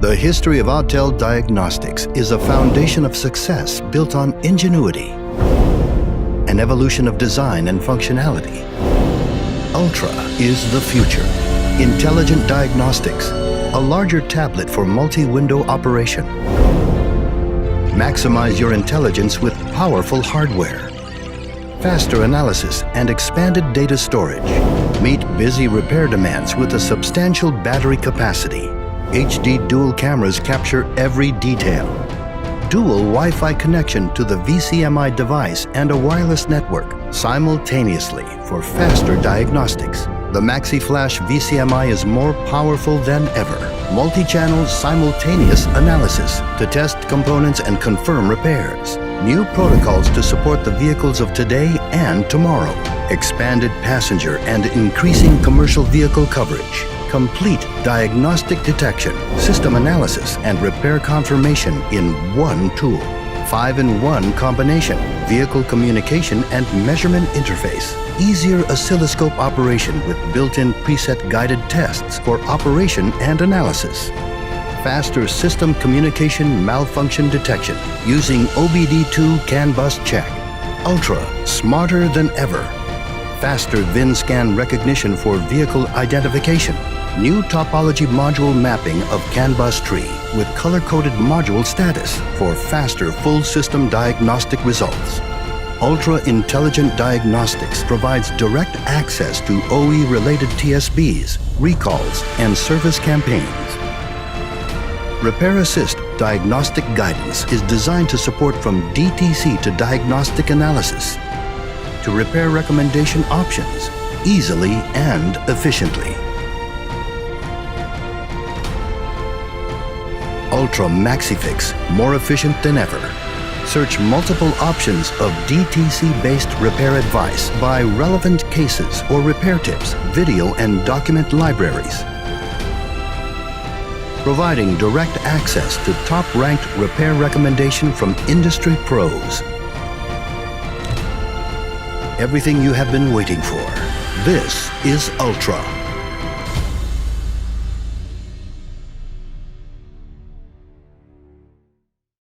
The history of Autel Diagnostics is a foundation of success built on ingenuity, an evolution of design and functionality. Ultra is the future. Intelligent diagnostics, a larger tablet for multi-window operation. Maximize your intelligence with powerful hardware. Faster analysis and expanded data storage. Meet busy repair demands with a substantial battery capacity. HD dual cameras capture every detail. Dual Wi-Fi connection to the VCMI device and a wireless network simultaneously for faster diagnostics. The MaxiFlash VCMI is more powerful than ever. Multi-channel simultaneous analysis to test components and confirm repairs. New protocols to support the vehicles of today and tomorrow. Expanded passenger and increasing commercial vehicle coverage. Complete diagnostic detection, system analysis, and repair confirmation in one tool. 5-in-1 combination, vehicle communication and measurement interface. Easier oscilloscope operation with built-in preset guided tests for operation and analysis. Faster system communication malfunction detection using OBD2 CAN bus check. Ultra, smarter than ever. Faster VIN scan recognition for vehicle identification. New topology module mapping of CAN bus tree with color-coded module status for faster full system diagnostic results. Ultra Intelligent Diagnostics provides direct access to OE-related TSBs, recalls, and service campaigns. Repair Assist diagnostic guidance is designed to support from DTC to diagnostic analysis to repair recommendation options easily and efficiently. Ultra MaxiFix, more efficient than ever. Search multiple options of DTC-based repair advice by relevant cases or repair tips, video and document libraries. Providing direct access to top-ranked repair recommendation from industry pros. Everything you have been waiting for. This is Ultra.